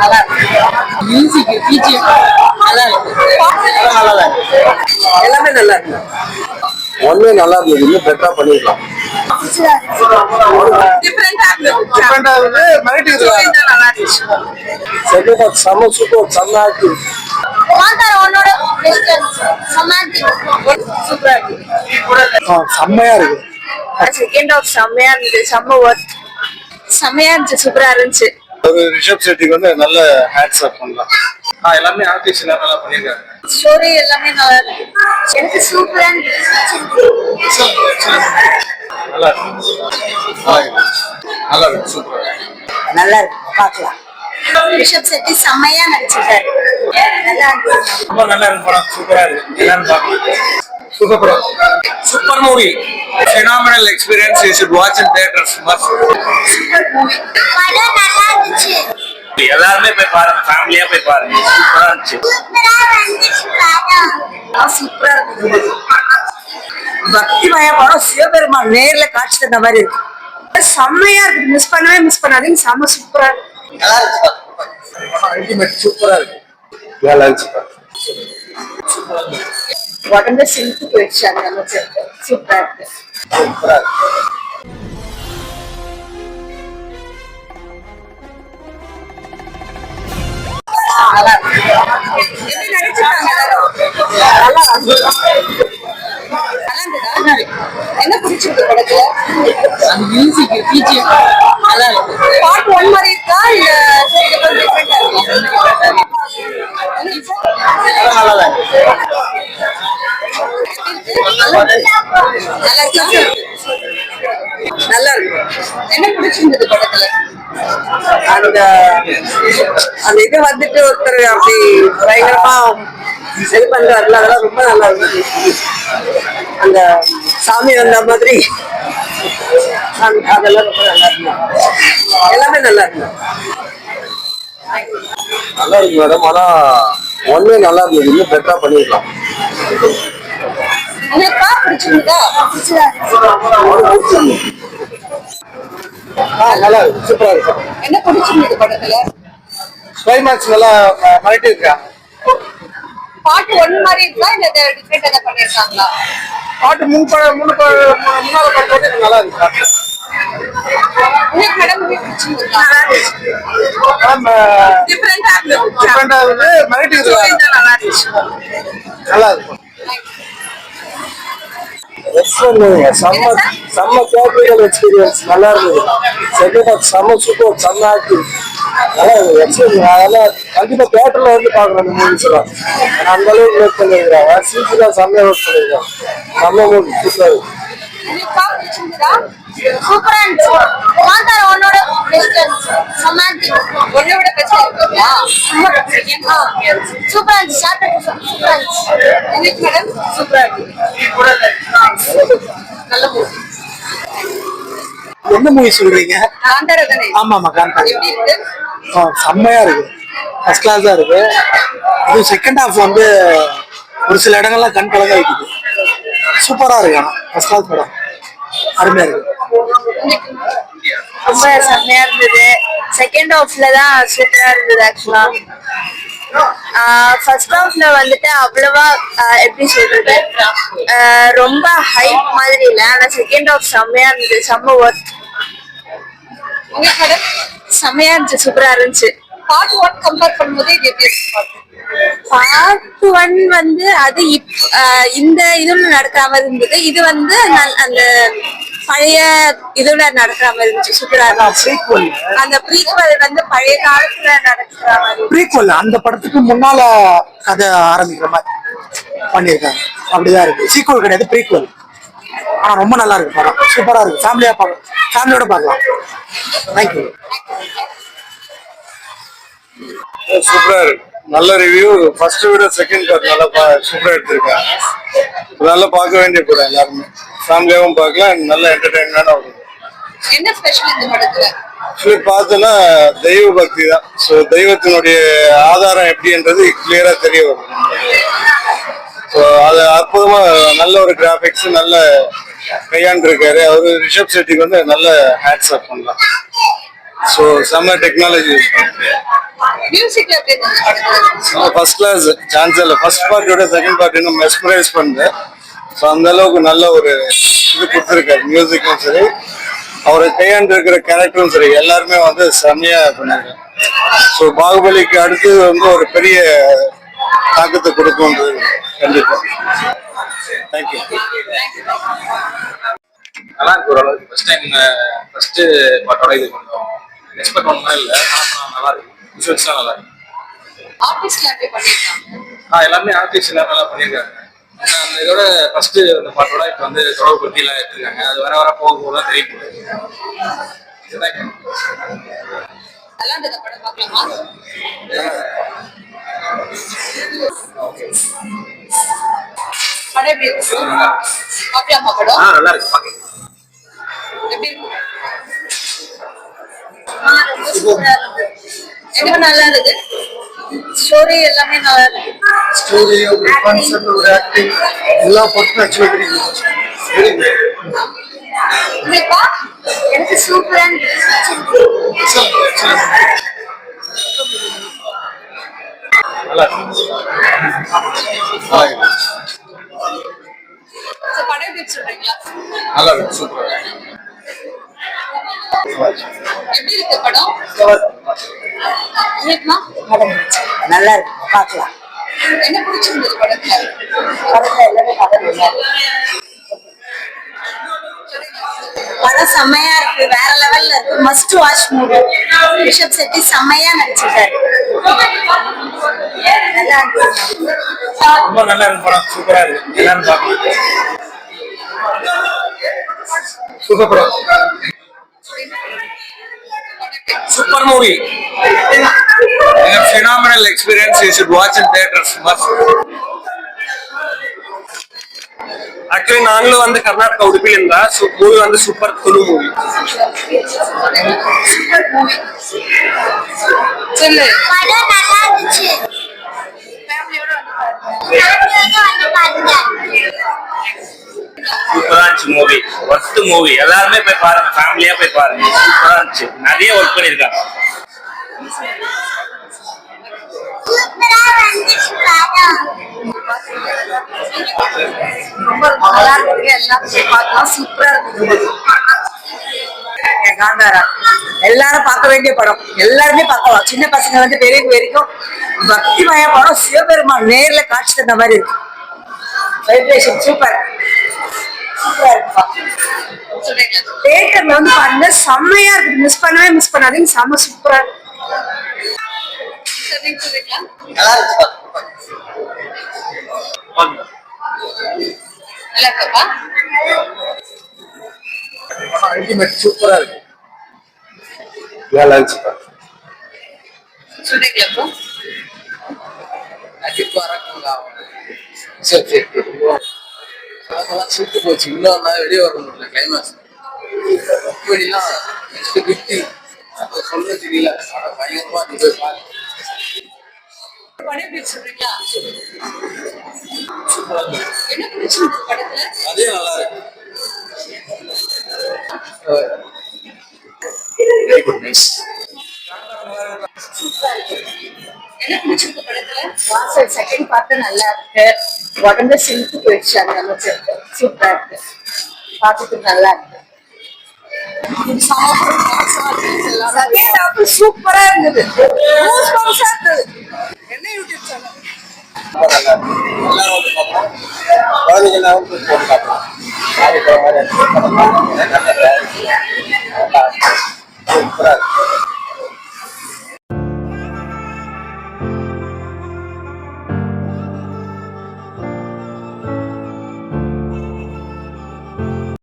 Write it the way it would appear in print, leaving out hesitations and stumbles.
நல்லா இருக்கு. Music BGM நல்லா இருக்கு. நல்லா இருக்கு. எல்லாமே நல்லா இருக்கு. ஒன்னே நல்லா இருந்தது, இன்னும் பெட்டரா பண்ணிடலாம். டிஃபரெண்டா இருக்கு. மெரிட்டி நல்லா இருந்துச்சு. செகண்ட் ஹாஃப் செம சூப்பர், செம்ம ஆக்டிங். சூப்பரா இருக்கு. செம்மையா இருக்கு. செகண்ட் ஹாஃப் செம்மையா இருந்துச்சு. செம்மையா இருந்துச்சு. சூப்பரா இருந்துச்சு. ஒரு ரிஷப் செட்டிக்கு வந்து நல்ல ஹேட்ஸ் ஆஃப் பண்ணலாம். எல்லாமே ஆர்டிஸ்ட் நல்லா பண்ணிருக்காங்க. ஸ்டோரி எல்லாமே நல்லா இருக்கு. எனக்கு சூப்பரா நல்லா இருக்கு. நல்லா இருக்கு. சூப்பரா நல்லா இருக்கு. பார்க்கலாம். ரிஷப் செட்டி செம்மையா நடிச்சிருக்காரு. நல்லா இருக்கு. ரொம்ப நல்லா இருக்கு படம். சூப்பரா இருக்கு. எல்லாரும் பார்க்கலாம். Super bro. Super movie. Phenomenal experience. You should watch in theaters. Must. Super movie. படம் நல்லா இருந்துச்சு. எல்லாருமே போய் பாருங்க, ஃபேமிலியா போய் பாருங்க. சூப்பரா இருந்துச்சு. சூப்பரா இருக்கு. பக்திமய படம். சிவபெருமான் நேர்ல காட்சி தந்த மாதிரி இருக்கு. செம்மையா இருக்கு. மிஸ் பண்ணாதீங்க. செம்ம சூப்பரா இருக்கு. நல்லா இருந்துச்சு. அல்டிமேட். சூப்பரா இருக்கு. நல்லா இருந்துச்சு. உடம்பு சிரித்து போயிடுச்சு. அந்த அளவுக்கு சூப்பரா இருக்கு. சூப்பரா இருக்கு. நல்லா இருக்கு. எப்படி நடிச்சிருக்காங்க எல்லாரும்? நல்லா இருந்துச்சு. என்ன பிடிச்சிருக்கு படத்துல? அந்த மியூசிக் பிஜிஎம் நல்லா இருக்கு. பார்ட் 1 மாதிரி இருக்கா இல்ல டிஃபரெண்டா இருக்கா? நல்லா இருக்கு. நல்லா இருக்கு. என்ன பிடிச்சிருந்தது படத்துல? அந்த இது வந்துட்டு ஒருத்தர் அப்படி பயங்கரமா இது பண்றாருல, அதெல்லாம் ரொம்ப நல்லா இருந்துச்சு. அந்த சாமி வந்த மாதிரி அதெல்லாம் ரொம்ப நல்லா இருக்கு. எல்லாமே நல்லா இருக்கு. நல்லா இருக்கு மேடம். ஆனா ஒன்னே நல்லா இருந்தது, இன்னும் பெட்டரா பண்ணிருக்கலாம். உங்களுக்கு பிடிச்சிருந்தா? நல்லா இருக்கு. சூப்பரா இருக்கு. என்ன பிடிச்சிருந்தது படத்துல? கிளைமேக்ஸ் நல்லா மிரட்டி இருக்கா. பார்ட் 1 மாதிரி இருக்கா இல்ல டிஃபரெண்டா பண்ணிருக்காங்களா? பாட்டு முன்னால பார்த்தோன்னே நல்லா இருக்கு. உங்களுக்கு மேடம் பிடிச்சிருந்தா? டிஃபரெண்டா இருக்கு. மிரட்டி இருக்கு. நல்லா இருந்துச்சு. நல்லா இருக்கு. செம்ம தியேட்டரிக்கல் எக்ஸ்பீரியன்ஸ். நல்லா இருந்தது. செகண்ட் ஹாஃப் செம்ம சூப்பர், செம்ம ஆக்டிங். நல்லா இருக்கு. அதெல்லாம் கண்டிப்பா தியேட்டர்ல வந்து பாக்குறேன் அந்த மூவிஸ் எல்லாம். அந்த அளவுக்கு ஒர்க் பண்ணிருக்காங்க. சிஜில செம்மையா ஒர்க் பண்ணிருக்காங்க. செம்ம மூவி. சூப்பரா இருக்கு. சூப்பரா இருந்துச்சு. காந்தார ஒன்னோட ஒன்னோட பெஸ்ட் இருக்குங்களா? சூப்பரா இருந்துச்சு. சூப்பரா இருந்துச்சு. உங்களுக்கு மேடம்? சூப்பரா இருக்கு. நல்ல மூவி. என்ன மூவி சொல்றீங்க? காந்தார தானே? ஆமா ஆமா, காந்தார. எப்படி இருக்கு? செம்மையா இருக்கு. ஃபர்ஸ்ட் கிளாஸா இருக்கு. இது செகண்ட் ஹாஃப் வந்து ஒரு சில இடங்கள்லாம் கண் கலங்க வைக்குது. சூப்பரா இருக்கு. ஆனா ஃபர்ஸ்ட் கிளாஸ் படம் அருமையா இருக்கு. ரொம்ப செம்மையா இருந்தது. செகண்ட் ஹாஃப்ல தான் சூப்பரா இருந்தது. ஆக்சுவலா ஃபர்ஸ்ட் ஹாஃப்ல வந்துட்டு அவ்வளவா எப்படி சொல்றது, ரொம்ப ஹைப் மாதிரி இல்ல. ஆனா செகண்ட் ஹாஃப் செம்மையா இருந்தது. செம்ம ஒர்க். செம்மையா இருந்துச்சு. சூப்பரா இருந்துச்சு. பார்ட் 1 கம்பேர் பண்ணும்போது இது எப்படி இருக்கு? பார்ட் 1 வந்து அது இந்த இதுல நடக்கிற மாதிரி இருந்தது. இது வந்து அந்த பழைய இதுல நடக்கிற மாதிரி இருந்துச்சு. சூப்பரா இருந்துச்சு. அந்த ப்ரீக்வல் வந்து பழைய காலத்துல நடக்கிற மாதிரி. ப்ரீக்வல் அந்த படத்துக்கு முன்னால கதை ஆரம்பிக்கிற மாதிரி பண்ணிருக்காங்க. அப்படிதான் இருக்கு. சீக்வல் கிடையாது, ப்ரீக்வல். ஆனா ரொம்ப நல்லா இருக்கு படம். சூப்பரா இருக்கு. ஃபேமிலியா பார்க்கலாம். ஃபேமிலியோட பார்க்கலாம். தேங்க்யூ. சூப்பரா இருக்கு. நல்ல ரிவ்யூ. ஃபர்ஸ்ட் விட செகண்ட் பார்ட் நல்லா சூப்பரா எடுத்திருக்காங்க. நல்லா பார்க்க வேண்டிய படம். எல்லாருமே ஃபேமிலியாவும் பார்க்கலாம். நல்ல என்டர்டைன்மெண்டா இருக்கும். என்ன ஸ்பெஷல் இந்த படத்துல? ஆக்சுவலி பார்த்தோன்னா தெய்வ பக்தி தான். ஸோ தெய்வத்தினுடைய ஆதாரம் எப்படின்றது கிளியரா தெரிய வரும். ஸோ அது அற்புதமா நல்ல ஒரு கிராபிக்ஸ் நல்ல கையாண்டு இருக்காரு அவரு. ரிஷப் செட்டிக்கு வந்து நல்ல ஹேட்ஸ் ஆஃப் பண்ணலாம். ஸோ செம்ம டெக்னாலஜி யூஸ் பண்ணுறாரு. மியூசிக்ல எப்படி இருந்துச்சு படத்துல? ஃபர்ஸ்ட் கிளாஸ் சான்ஸ் இல்லை. ஃபர்ஸ்ட் பார்ட்டோட செகண்ட் பார்ட் இன்னும் மெஸ்மரைஸ் பண்ணுது. ஸோ அந்த அளவுக்கு நல்ல ஒரு இது கொடுத்துருக்காரு. மியூசிக்கும் சரி, அவர் கையாண்டு இருக்கிற கேரக்டரும் சரி, எல்லாருமே வந்து செம்மையா பண்ணிருக்காங்க. ஸோ பாகுபலிக்கு அடுத்து வந்து ஒரு பெரிய தாக்கத்தை கொடுக்கும்ன்றது கண்டிப்பா. தேங்க்யூ. நல்லா இருக்கு ஓரளவுக்கு. ஃபர்ஸ்ட் பார்ட்டோட இது கொஞ்சம் எக்ஸ்பெக்ட் பண்ணலாம் இல்லை, நல்லா இருக்கு. விஷுவல்ஸ்லாம் நல்லா இருக்கு. ஆர்டிஸ்ட்ல எப்படி பண்ணிருக்காங்க? எல்லாமே ஆர்டிஸ்ட் எல்லாம் நல்லா பண்ணியிருக்காங்க. அந்த இதோட ஃபர்ஸ்ட் அந்த பாட்டோட இப்போ வந்து தொடர்பு பத்தி எல்லாம் எடுத்துருக்காங்க. அது வர வர போக போக தான் தெரியும். நல்லா இருந்தது படம், பார்க்கலாமா? படம் எப்படி இருக்கு? பார்க்கலாமா படம்? நல்லா இருக்கு பாக்க. எப்படி இருக்கு? ரொம்ப சூப்பரா இருக்கு. என்ன நல்லா இருக்கு? ஸ்டோரி எல்லாமே நல்லா இருக்கு. ஸ்டோரி, ஒரு கான்செப்ட், ஒரு ஆக்டிங் எல்லாம் பார்த்து ஆக்சுவலி வெரி குட். இல்லப்பா, எனக்கு சூப்பரா இருந்துச்சு. நல்லா இருக்கு. படம் எப்படி சொல்றீங்களா? நல்லா இருக்கு. சூப்பரா எப்படி இருக்கு படம்? உங்களுக்குமா? நல்லா இருக்கு, பார்க்கலாம். என்ன பிடிச்சிருந்தது படத்துல? படத்துல எல்லாமே பார்க்கலாம். படம் செம்மையா இருக்கு, வேற லெவல்ல இருக்கு. Must watch movie. Rishab Shetty செம்மையா நடிச்சிருக்காரு. நல்லா இருக்கு. ரொம்ப நல்லா இருக்கு படம். சூப்பரா இருக்கு. எல்லாரும் பார்க்கலாம். சூப்பர் படம். Super movie. A phenomenal experience. You should watch in theaters. Must. Actually, நாங்களும் வந்து கர்நாடகா உடுப்பில இருந்தா மூவி வந்து super Tulu movie. Super movie. சொல்லு. படம் நல்லா இருந்துச்சு. ஃபேமிலியோட வந்து பாருங்க. சூப்பரா இருந்துச்சு மூவி. Worth movie. எல்லாருமே போய் பாருங்க, ஃபேமிலியா போய் பாருங்க. சூப்பரா இருந்துச்சு. நிறைய ஒர்க் பண்ணிருக்காங்க. ரொம்ப நல்லா இருக்கு. எல்லாம் பார்க்கலாம். சூப்பரா இருக்கு. காந்தாரா எல்லாரும் பார்க்க வேண்டிய படம். எல்லாருமே பார்க்கலாம். சின்ன பசங்க வந்து பெரியவங்க வரைக்கும் பக்திமய படம். சிவபெருமான் நேர்ல காட்சி தந்த மாதிரி இருக்கு. வைப்ரேஷன் சூப்பர் சூப்பரா இருக்குப்பா. தியேட்டர்ல வந்து பாருங்க, செம்மையா இருக்கு. மிஸ் பண்ணாதீங்க. செம்ம சூப்பரா இருக்கு. நல்லா இருக்கப்பா. அல்டிமேட் சூப்பரா இருக்கு. நல்லா இருந்துச்சு. சொல்றீங்களா? சரி சூட்டு போச்சு. இன்னும் வெளியே வர முடியல. கிளைமேக்ஸ் இப்படிலாம் கிஃப்டி சொல்ல தெரியல. பயங்கரமா இருக்கு. படம் எப்படி சொல்றீங்களா? சூப்பரா இருக்கு. என்ன பிடிச்சிருக்கு படத்துல? அதே நல்லா இருக்கு. Very good, nice. என்ன பிடிச்சிருக்கு படத்துல? வாசல் செகண்ட் பார்ட் நல்லா இருக்கு. உடம்பு சிலுத்து போயிடுச்சு. அந்த அளவுக்கு சூப்பரா இருக்கு. பார்த்துட்டு நல்லா இருக்கு. செகண்ட் ஹாஃப் சூப்பரா இருந்தது. என்ன யூடியூப் சேனல்? குழந்தைங்க போட்டு பார்க்கலாம்.